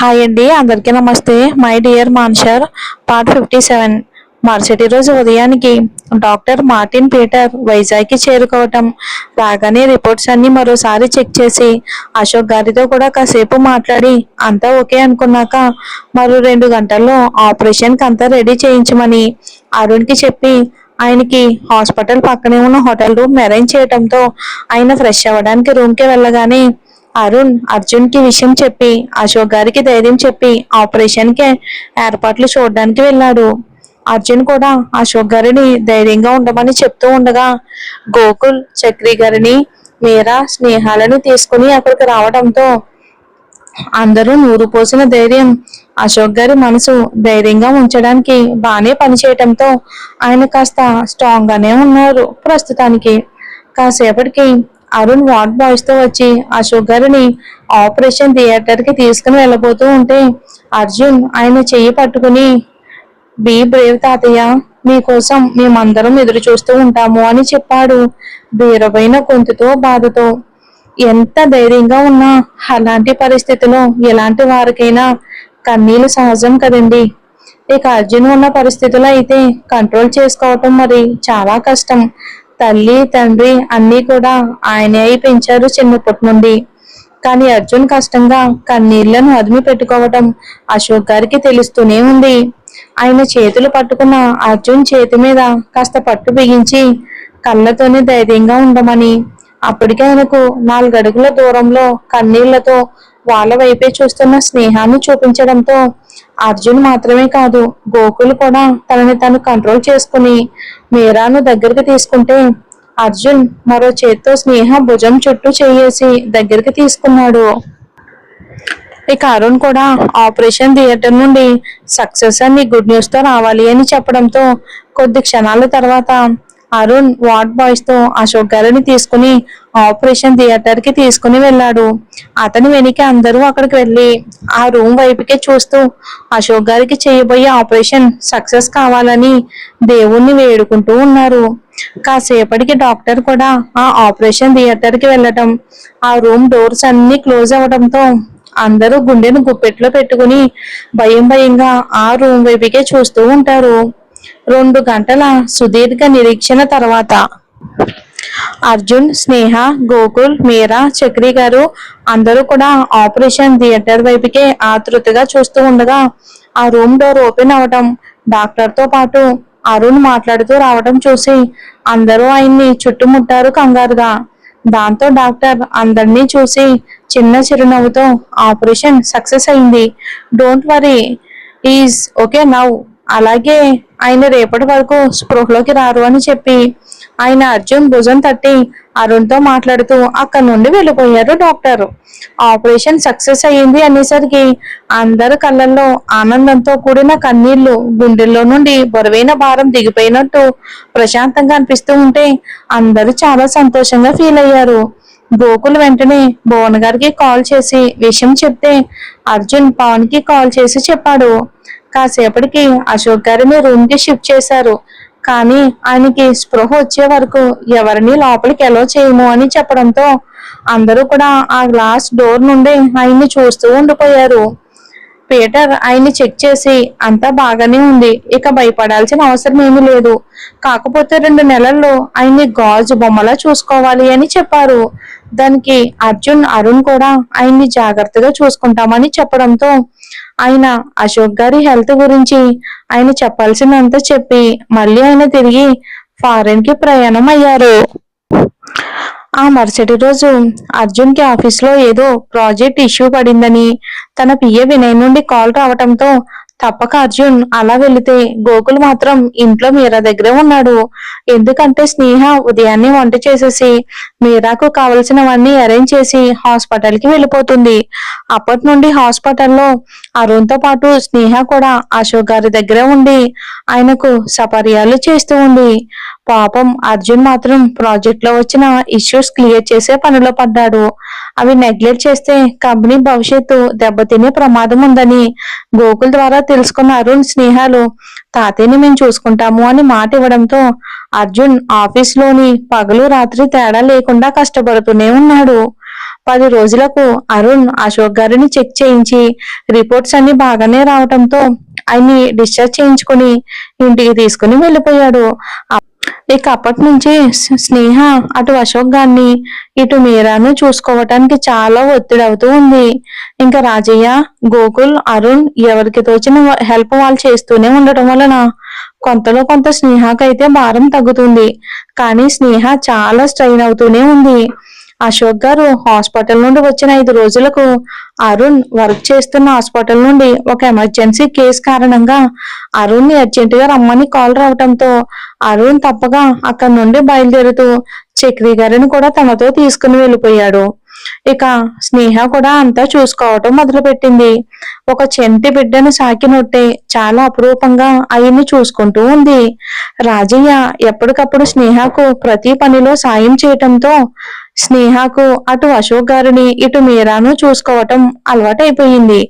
Hi అండి, అందరికీ నమస్తే. మై డియర్ మాన్షర్, పార్ట్ 57. మరుసటి రోజు ఉదయానికి డాక్టర్ మార్టిన్ పీటర్ వైజాగ్కి చేరుకోవటం, రాగానే రిపోర్ట్స్ అన్ని మరోసారి చెక్ చేసి అశోక్ గారితో కూడా కాసేపు మాట్లాడి అంతా ఓకే అనుకున్నాక మరో 2 గంటల్లో ఆపరేషన్కి అంతా రెడీ చేయించమని అరుణ్కి చెప్పి ఆయనకి హాస్పిటల్ పక్కనే ఉన్న హోటల్ రూమ్ అరేంజ్ చేయడంతో ఆయన ఫ్రెష్ అవ్వడానికి రూమ్కి వెళ్ళగానే అరుణ్ అర్జున్ కి విషయం చెప్పి అశోక్ గారికి ధైర్యం చెప్పి ఆపరేషన్ కి ఏర్పాట్లు చూడడానికి వెళ్ళాడు. అర్జున్ కూడా అశోక్ గారిని ధైర్యంగా ఉండమని చెప్తూ ఉండగా గోకుల్ చక్రి గారిని, మీరా, స్నేహాలను తీసుకుని అక్కడికి రావడంతో అందరూ నూరు పోసిన ధైర్యం అశోక్ గారి మనసు ధైర్యంగా ఉంచడానికి బాగానే పనిచేయటంతో ఆయన కాస్త స్ట్రాంగ్ గానే ఉన్నారు ప్రస్తుతానికి. కాసేపటికి అరుణ్ వార్డ్ బాయ్స్ తో వచ్చి అశోక్ గారిని ఆపరేషన్ థియేటర్ కి తీసుకుని వెళ్ళబోతూ ఉంటే అర్జున్ ఆయన చెయ్యి పట్టుకుని, బీ బ్రేవ్ తాతయ్య, మీకోసం మేమందరం ఎదురు చూస్తూ ఉంటాము అని చెప్పాడు బీరవైన గొంతుతో, బాధతో. ఎంత ధైర్యంగా ఉన్నా అలాంటి పరిస్థితిలో ఎలాంటి వారికైనా కన్నీళ్లు సహజం కదండి. ఇక అర్జున్ ఉన్న పరిస్థితుల్లో అయితే కంట్రోల్ చేసుకోవటం మరి చాలా కష్టం. తల్లి తండ్రి అన్నీ కూడా ఆయనే అయి పెంచారు చిన్నప్పటి నుండి. కానీ అర్జున్ కష్టంగా కన్నీళ్లను అదిమి పెట్టుకోవటం అశోక్ గారికి తెలుస్తూనే ఉంది. ఆయన చేతులు పట్టుకున్న అర్జున్ చేతి మీద కాస్త పట్టు బిగించి కళ్ళతోనే ధైర్యంగా ఉండమని, అప్పటికే ఆయనకు 4 అడుగుల దూరంలో కన్నీళ్లతో వాళ్ళ వైపే చూస్తున్న స్నేహాన్ని చూపించడంతో అర్జున్ మాత్రమే కాదు, గోకుల్ కూడా తనని తను కంట్రోల్ చేసుకుని మీరాను దగ్గరికి తీసుకుంటే అర్జున్ మరో చేత్తో స్నేహ భుజం చుట్టూ చేయేసి దగ్గరికి తీసుకున్నాడు. ఇక అరుణ్ కూడా ఆపరేషన్ థియేటర్ నుండి సక్సెస్ అని గుడ్ న్యూస్ తో రావాలి అని చెప్పడంతో కొద్ది క్షణాల తర్వాత అరుణ్ వార్డ్ బాయ్స్ తో అశోక్ గారిని తీసుకుని ఆపరేషన్ థియేటర్ కి తీసుకుని వెళ్ళాడు. అతని వెనుక అందరూ అక్కడికి వెళ్ళి ఆ రూమ్ వైపుకే చూస్తూ అశోక్ గారికి చేయబోయే ఆపరేషన్ సక్సెస్ కావాలని దేవుణ్ణి వేడుకుంటూ ఉన్నారు. కాసేపటికి డాక్టర్ కూడా ఆ ఆపరేషన్ థియేటర్ కి వెళ్ళటం, ఆ రూమ్ డోర్స్ అన్ని క్లోజ్ అవ్వడంతో అందరూ గుండెను గుప్పెట్లో పెట్టుకుని భయంగా ఆ రూమ్ వైపుకే చూస్తూ ఉంటారు. 2 గంటల సుదీర్ఘ నిరీక్షణ తర్వాత అర్జున్, స్నేహ, గోకుల్, మీరా, చక్రి గారు అందరూ కూడా ఆపరేషన్ థియేటర్ వైపుకే ఆతృతగా చూస్తూ ఉండగా ఆ రూమ్ డోర్ ఓపెన్ అవటం, డాక్టర్ తో పాటు అరుణ్ మాట్లాడుతూ రావడం చూసి అందరూ ఆయన్ని చుట్టుముట్టారు కంగారుగా. దాంతో డాక్టర్ అందరినీ చూసి చిన్న చిరునవ్వుతో, ఆపరేషన్ సక్సెస్ అయింది, don't worry, is okay now, అలాగే ఆయన రేపటి వరకు స్పృహలోకి రారు అని చెప్పి ఆయన అర్జున్ భుజం తట్టి అరుణ్ తో మాట్లాడుతూ అక్కడి నుండి వెళ్ళిపోయారు డాక్టర్. ఆపరేషన్ సక్సెస్ అయ్యింది అనేసరికి అందరి కళ్ళల్లో ఆనందంతో కూడిన కన్నీళ్లు, గుండెల్లో నుండి బరువైన భారం దిగిపోయినట్టు ప్రశాంతంగా అనిపిస్తూ ఉంటే అందరూ చాలా సంతోషంగా ఫీల్ అయ్యారు. గోకుల్ వెంటనే భువన్ గారికి కాల్ చేసి విషయం చెప్తే అర్జున్ పవన్ కి కాల్ చేసి చెప్పాడు. కాసేపటికి అశోక్ గారిని రూమ్ కి షిఫ్ట్ చేశారు. కానీ ఆయనకి స్పృహ వచ్చే వరకు ఎవరిని లోపలికి ఎలో చేయము అని చెప్పడంతో అందరూ కూడా ఆ గ్లాస్ డోర్ నుండి ఆయన్ని చూస్తూ ఉండిపోయారు. పీటర్ ఆయన్ని చెక్ చేసి అంతా బాగానే ఉంది, ఇక భయపడాల్సిన అవసరం ఏమీ లేదు, కాకపోతే 2 నెలల్లో ఆయన్ని గాజు బొమ్మలా చూసుకోవాలి అని చెప్పారు. దానికి అర్జున్, అరుణ్ కూడా ఆయన్ని జాగ్రత్తగా చూసుకుంటామని చెప్పడంతో ఆయన అశోక్ గారి హెల్త్ గురించి ఆయన చెప్పాల్సినంత చెప్పి మళ్ళీ ఆయన తిరిగి ఫారెన్ కి ప్రయాణం అయ్యారు. ఆ మరుసటి రోజు అర్జున్ కి ఆఫీస్ లో ఏదో ప్రాజెక్ట్ ఇష్యూ పడిందని తన పిఏ వినయ్ నుండి కాల్ రావటంతో తప్పక అర్జున్ అలా వెళితే గోకుల్ మాత్రం ఇంట్లో మీరా దగ్గరే ఉన్నాడు. ఎందుకంటే స్నేహ ఉదయాన్నే వంట చేసేసి మీరాకు కావలసినవన్నీ అరేంజ్ చేసి హాస్పిటల్ కి వెళ్ళిపోతుంది. అప్పటి నుండి హాస్పిటల్లో అరుణ్ తో పాటు స్నేహ కూడా అశోక్ గారి దగ్గరే ఉండి ఆయనకు సపర్యాలు చేస్తూ ఉంది. పాపం అర్జున్ మాత్రం ప్రాజెక్ట్ లో వచ్చిన ఇష్యూస్ క్లియర్ చేసే పనిలో పడ్డాడు. అవి నెగ్లెక్ట్ చేస్తే కంపెనీ భవిష్యత్తు దెబ్బతినే ప్రమాదం ఉందని గోకుల్ ద్వారా తెలుసుకున్న అరుణ్, స్నేహాలు తాతయ్యని మేము చూసుకుంటాము అని మాట ఇవ్వడంతో అర్జున్ ఆఫీస్ లోని పగలు రాత్రి తేడా లేకుండా కష్టపడుతూనే ఉన్నాడు. 10 రోజులకు అరుణ్ అశోక్ గారిని చెక్ చేయించి రిపోర్ట్స్ అన్ని బాగానే రావటంతో ఆయన్ని డిశ్చార్జ్ చేయించుకుని ఇంటికి తీసుకుని వెళ్ళిపోయాడు. ఇక అప్పటి నుంచి స్నేహ అటు అశోక్ గారిని ఇటు మీరాను చూసుకోవటానికి చాలా ఒత్తిడి అవుతూ ఉంది. ఇంకా రాజయ్య, గోకుల్, అరుణ్ ఎవరికి తోచిన హెల్ప్ వాళ్ళు చేస్తూనే ఉండటం వలన కొంతలో కొంత స్నేహకైతే భారం తగ్గుతుంది. కానీ స్నేహ చాలా స్ట్రెయిన్ అవుతూనే ఉంది. అశోక్ గారు హాస్పిటల్ నుండి వచ్చిన 5 రోజులకు అరుణ్ వర్క్ చేస్తున్న హాస్పిటల్ నుండి ఒక ఎమర్జెన్సీ కేసు కారణంగా అరుణ్ ని అర్జెంట్ గా రమ్మని కాల్ రావటంతో అరుణ్ తప్పగా అక్కడి నుండి బయలుదేరుతూ చక్రి గారిని కూడా తనతో తీసుకుని వెళ్ళిపోయాడు. ఇక స్నేహ కూడా అంతా చూసుకోవటం మొదలుపెట్టింది. ఒక చెంటి బిడ్డను సాకినొట్టే చాలా అపురూపంగా ఆయన్ని చూసుకుంటూ ఉంది. రాజయ్య ఎప్పటికప్పుడు స్నేహకు ప్రతి పనిలో సాయం చేయటంతో స్నేహకు అటు అశోక్ గారిని ఇటు మీరాను చూసుకోవటం అలవాటైపోయింది.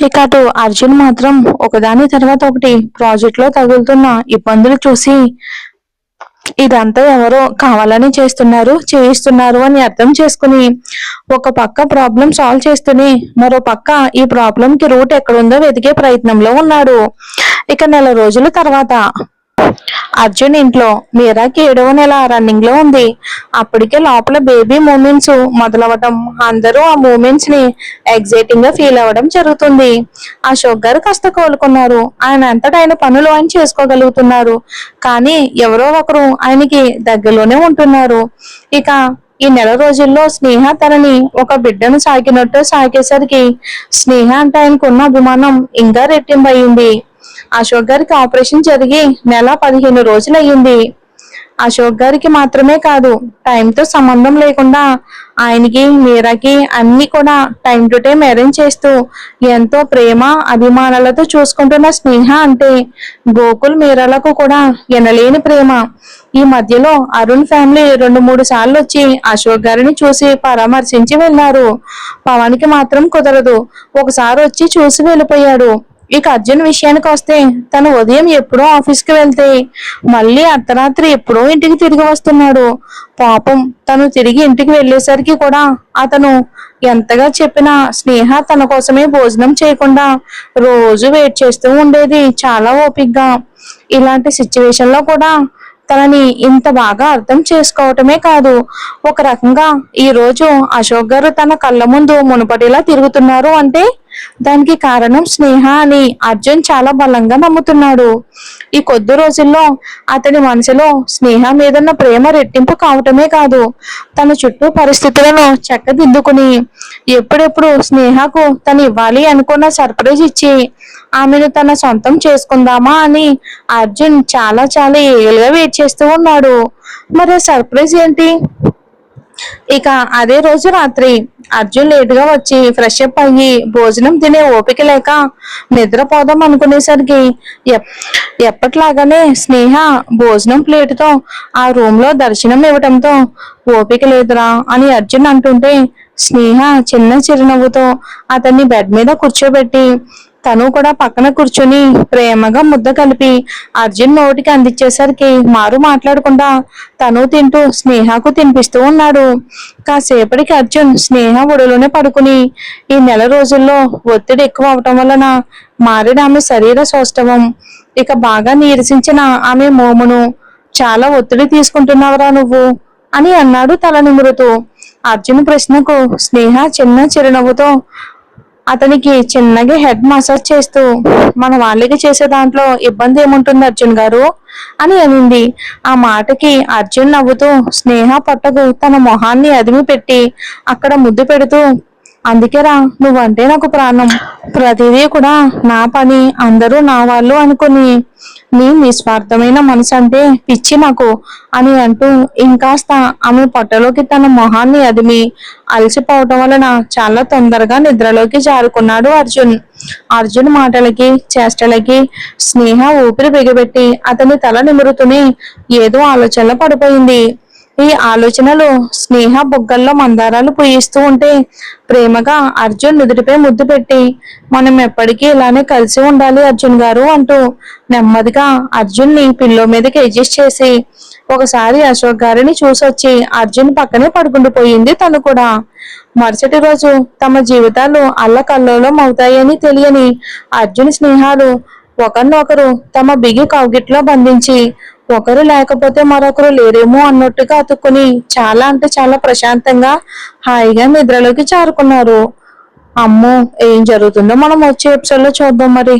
ఇక అటు అర్జున్ మాత్రం ఒకదాని తర్వాత ఒకటి ప్రాజెక్ట్ లో తగులుతున్న ఇబ్బందులు చూసి ఇదంతా ఎవరో కావాలని చేయిస్తున్నారు అని అర్థం చేసుకుని ఒక పక్క ప్రాబ్లం సాల్వ్ చేస్తూనే మరో పక్క ఈ ప్రాబ్లం కి రూట్ ఎక్కడుందో వెతికే ప్రయత్నంలో ఉన్నాడు. ఇక నెల రోజుల తర్వాత అర్జున్ ఇంట్లో మీరాకి 7వ నెల రన్నింగ్ లో ఉంది. అప్పటికే లోపల బేబీ మూమెంట్స్ మొదలవటం, అందరూ ఆ మూమెంట్స్ ని ఎగ్జైటింగ్ గా ఫీల్ అవ్వడం జరుగుతుంది. అశోక్ గారు కాస్త కోలుకున్నారు. ఆయన అంతటా ఆయన పనులు ఆయన చేసుకోగలుగుతున్నారు. కానీ ఎవరో ఒకరు ఆయనకి దగ్గరలోనే ఉంటున్నారు. ఇక ఈ నెల రోజుల్లో స్నేహ తనని ఒక బిడ్డను సాకినట్టు సాకేసరికి స్నేహ అంటే ఆయనకున్న అభిమానం ఇంకా రెట్టింపయింది. అశోక్ గారికి ఆపరేషన్ జరిగి నెల 15 రోజులు అయ్యింది. అశోక్ గారికి మాత్రమే కాదు, టైంతో సంబంధం లేకుండా ఆయనకి మీరాకి అన్ని కూడా టైం టు టైం అరేంజ్ చేస్తూ ఎంతో ప్రేమ అభిమానాలతో చూసుకుంటున్న స్నేహ అంటే గోకుల్ మీరాలకు కూడా ఎనలేని ప్రేమ. ఈ మధ్యలో అరుణ్ ఫ్యామిలీ 2-3 సార్లు వచ్చి అశోక్ గారిని చూసి పరామర్శించి వెళ్ళారు. పవన్కి మాత్రం కుదరదు, ఒకసారి వచ్చి చూసి వెళ్ళిపోయాడు. ఇక అర్జున్ విషయానికి వస్తే తను ఉదయం ఎప్పుడో ఆఫీస్కి వెళ్తే మళ్ళీ అర్ధరాత్రి ఎప్పుడో ఇంటికి తిరిగి వస్తున్నాడు. పాపం తను తిరిగి ఇంటికి వెళ్ళేసరికి కూడా అతను ఎంతగా చెప్పినా స్నేహ తన కోసమే భోజనం చేయకుండా రోజు వెయిట్ చేస్తూ ఉండేది చాలా ఓపిగ్గా. ఇలాంటి సిచ్యువేషన్ లో కూడా తనని ఇంత బాగా అర్థం చేసుకోవటమే కాదు, ఒక రకంగా ఈ రోజు అశోక్ గారు తన కళ్ళ ముందు మునుపటిలా తిరుగుతున్నారు అంటే దానికి కారణం స్నేహ అని అర్జున్ చాలా బలంగా నమ్ముతున్నాడు. ఈ కొద్ది రోజుల్లో అతని మనసులో స్నేహ మీదున్న ప్రేమ రెట్టింపు కావటమే కాదు, తన చుట్టూ పరిస్థితులను చక్కదిద్దుకుని ఎప్పుడెప్పుడు స్నేహకు తను ఇవ్వాలి అనుకున్న సర్ప్రైజ్ ఇచ్చి ఆమెను తన సొంతం చేసుకుందామా అని అర్జున్ చాలా చాలా ఏలుగా వెయిట్ చేస్తూ ఉన్నాడు. మరి సర్ప్రైజ్ ఏంటి? ఇక అదే రోజు రాత్రి అర్జున్ లేటుగా వచ్చి ఫ్రెష్ అప్ అయ్యి భోజనం తినే ఓపిక లేక నిద్రపోదాం అనుకునేసరికి ఎప్పట్లాగానే స్నేహ భోజనం ప్లేటుతో ఆ రూమ్ లో దర్శనం ఇవ్వటంతో ఓపిక లేదురా అని అర్జున్ అంటుంటే స్నేహ చిన్న చిరునవ్వుతో అతన్ని బెడ్ మీద కూర్చోబెట్టి తను కూడా పక్కన కూర్చొని ప్రేమగా ముద్ద కలిపి అర్జున్ నోటికి అందించేసరికి మారు మాట్లాడకుండా తను తింటూ స్నేహకు తినిపిస్తూ ఉన్నాడు. కాసేపటికి అర్జున్ స్నేహ ఒడిలోనే పడుకుని ఈ నెల రోజుల్లో ఒత్తిడి ఎక్కువ అవటం వలన మారిన ఆమె శరీర సౌష్ఠవం, ఇక బాగా నీరసించిన ఆమె మోమును చాలా ఒత్తిడి తీసుకుంటున్నావురా నువ్వు అని అన్నాడు తల నిమురుతూ. అర్జున్ ప్రశ్నకు స్నేహ చిన్న చిరునవ్వుతో అతనికి చిన్నగా హెడ్ మసాజ్ చేస్తూ మన వాళ్ళకి చేసే దాంట్లో ఇబ్బంది ఏముంటుంది అర్జున్ గారు అని అనింది. ఆ మాటకి అర్జున్ నవ్వుతూ స్నేహ పట్టకు తన మొహాన్ని అదిమి పెట్టి అక్కడ ముద్దు పెడుతూ అందుకేరా నువ్వంటే నాకు ప్రాణం, ప్రతిదీ కూడా నా పని, అందరూ నా వాళ్ళు అనుకుని నీ నిస్వార్థమైన మనసు అంటే పిచ్చి నాకు అని అంటూ ఇంకాస్త ఆమె పొట్టలోకి తన మొహాన్ని అదిమి అలసిపోవటం వలన చాలా తొందరగా నిద్రలోకి జారుకున్నాడు అర్జున్. అర్జున్ మాటలకి చేష్టలకి స్నేహ ఊపిరి బిగబెట్టి అతని తల నిమురుతూనే ఏదో ఆలోచనలో పడిపోయింది. ఈ ఆలోచనలు స్నేహ బుగ్గల్లో మందారాలు పూయిస్తూ ఉంటే ప్రేమగా అర్జున్ నుదుటిపై ముద్దు పెట్టి మనం ఎప్పటికీ ఇలానే కలిసి ఉండాలి అర్జున్ గారు అంటూ నెమ్మదిగా అర్జున్ ని పిల్లో మీదకి అడ్జస్ట్ చేసి ఒకసారి అశోక్ గారిని చూసొచ్చి అర్జున్ పక్కనే పడుకుండిపోయింది తను కూడా. మరుసటి రోజు తమ జీవితాలు అల్లకల్లోలం అవుతాయని తెలియని అర్జున్ స్నేహాలు ఒకరినొకరు తమ బిగి కౌగిట్లో బంధించి ఒకరు లేకపోతే మరొకరు లేరేమో అన్నట్టుగా అతుక్కుని చాలా అంటే చాలా ప్రశాంతంగా హాయిగా నిద్రలోకి జారుకున్నారు. అమ్మో, ఏం జరుగుతుందో మనం వచ్చే ఎపిసోడ్ లో చూద్దాం మరి.